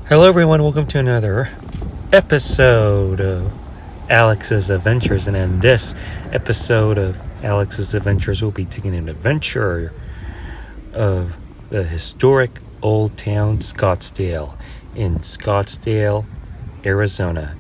Hello, everyone. Welcome to another episode of Alex's Adventures. And in this episode of Alex's Adventures, we'll be taking an adventure of the historic Old Town Scottsdale in Scottsdale, Arizona.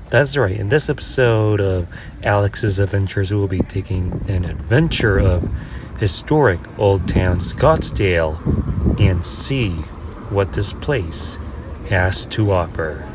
That's right. In this episode of Alex's Adventures, we'll be taking an adventure of historic Old Town Scottsdale and see what this place has to offer.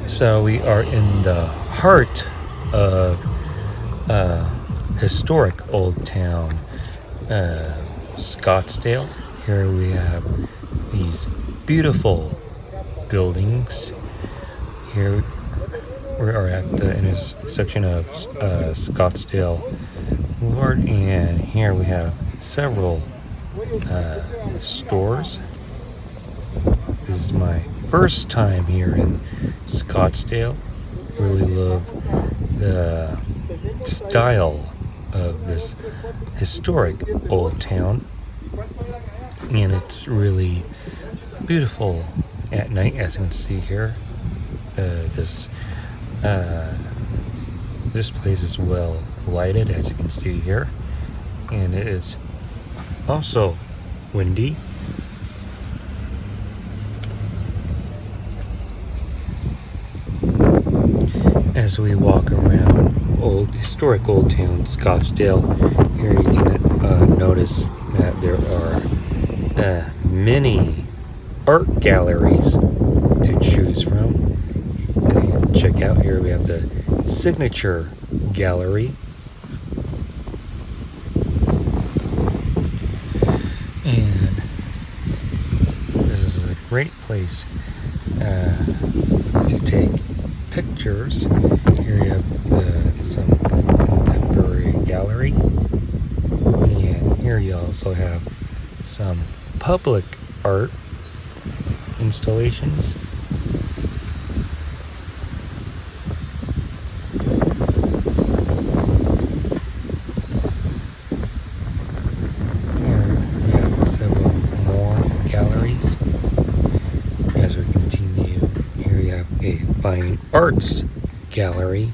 So we are in the heart of historic Old Town Scottsdale. Here we have these beautiful buildings. Here we are at the intersection of Scottsdale Boulevard, and here we have several stores. This is my first time here in Scottsdale. Really love the style of this historic old town, and it's really beautiful at night, as you can see here. This place is well lighted, as you can see here, and it is also windy. As we walk around historic Old Town Scottsdale, here you can notice that there are many art galleries to choose from. And check out here, we have the Signature Gallery. And this is a great place to take pictures. Here you have some contemporary gallery, and here you also have some public art installations. Here you have several more galleries. As we continue, here you have a fine arts gallery.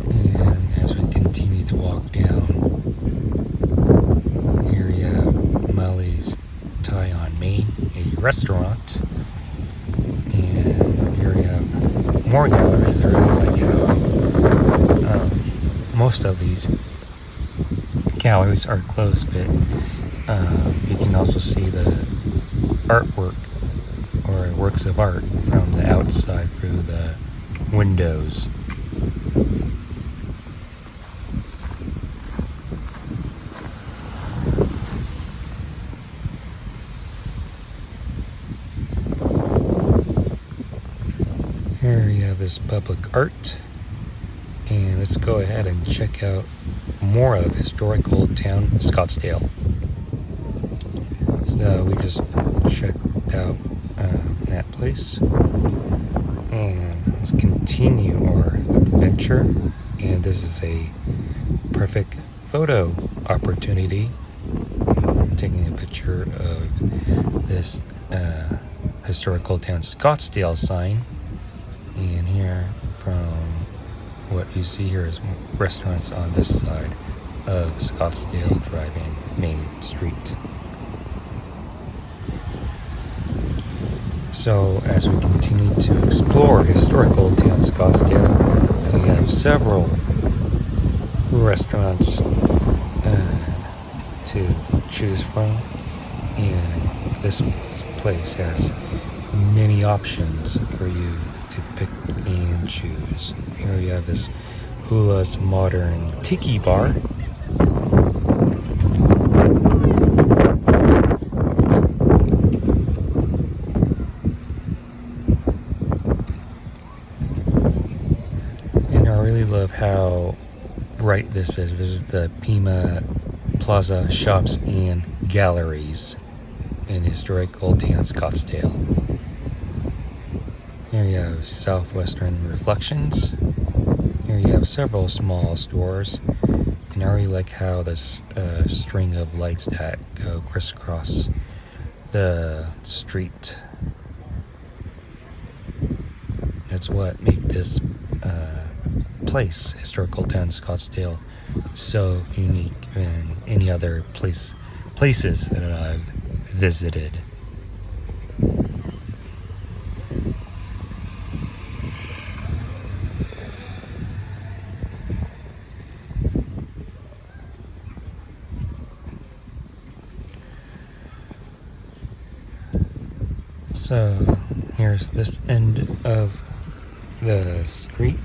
And as we continue to walk down, here you have Molly's Thai on Main, a restaurant. And here we have more galleries. I really like how most of these galleries are closed, but you can also see the artwork or works of art from the outside through the windows. Here you have this public art, and let's go ahead and check out more of historic Old Town Scottsdale. So we just checked out that place, and let's continue our adventure. And this is a perfect photo opportunity. I'm taking a picture of this historic Old Town Scottsdale sign. And here, from what you see here, is restaurants on this side of Scottsdale driving Main Street. So as we continue to explore historic Old Town Scottsdale, we have several restaurants to choose from, and this place has many options for you to pick and choose. Here we have this Hula's Modern Tiki Bar. And I really love how bright this is. This is the Pima Plaza Shops and Galleries. in historic Old Town Scottsdale. Here you have southwestern reflections. Here you have several small stores. And I really like how this string of lights that go crisscross the street. That's what makes this place, historical town Scottsdale, so unique than any other places that I've visited. So here's this end of the street.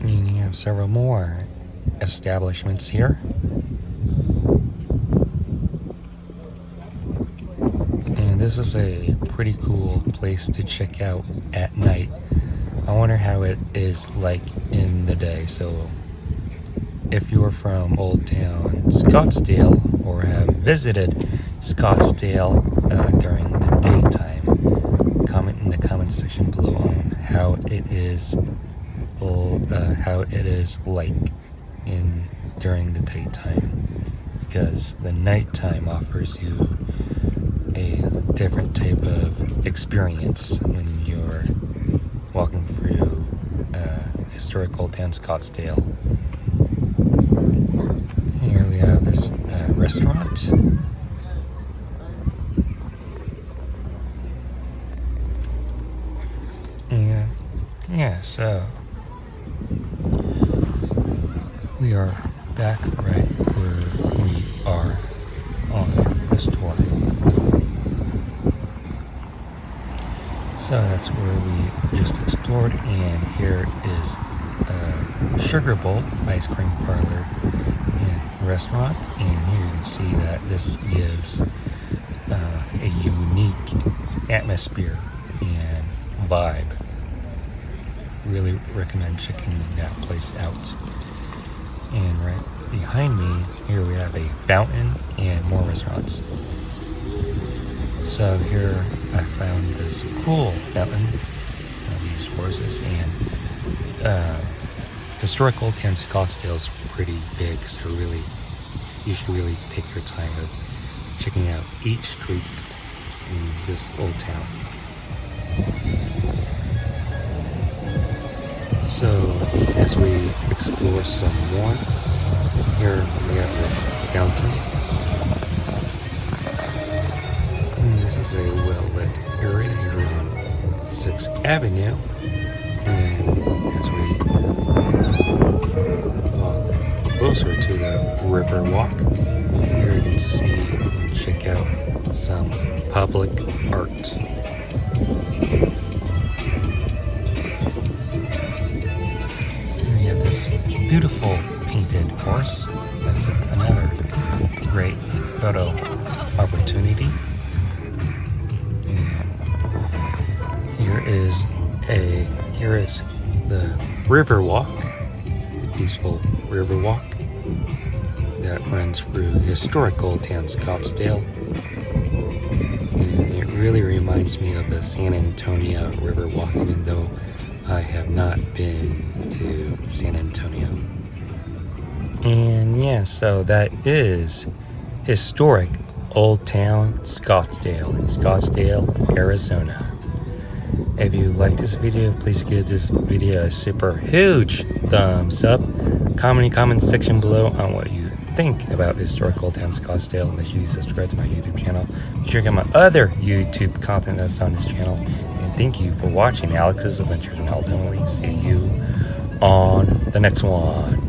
And you have several more establishments here. And this is a pretty cool place to check out at night. I wonder how it is like in the day. So if you're from Old Town Scottsdale or have visited Scottsdale during the daytime, comment in the comment section below on how it is like during the daytime, because the nighttime offers you a different type of experience when you're walking through historic Old Town Scottsdale. Here we have this restaurant. And yeah, so we are back right where we are on this tour. So that's where we just explored, and here is Sugar Bowl ice cream parlor and restaurant, and here you can see that this gives a unique atmosphere and vibe. Really recommend checking that place out. And right behind me here we have a fountain and more restaurants. So here I found this cool fountain, these horses, and historic Old Town Scottsdale is pretty big, so you should really take your time of checking out each street in this old town. So as we explore some more, here we have this fountain. And this is a well-lit area here on 6th Avenue. And as we walk closer to the river walk, here you can see and check out some public art. Here you have this beautiful painted horse. That's another great photo opportunity. Here is the river walk, the peaceful river walk that runs through historic Old Town Scottsdale. And it really reminds me of the San Antonio River Walk, even though I have not been to San Antonio. And yeah, so that is historic Old Town Scottsdale in Scottsdale, Arizona. If you like this video, please give this video a super huge thumbs up. Comment in the comment section below on what you think about historic Old Town Scottsdale. Make sure you subscribe to my YouTube channel. Be sure to check out my other YouTube content that's on this channel. And thank you for watching Alex's Adventures, and I'll definitely see you on the next one.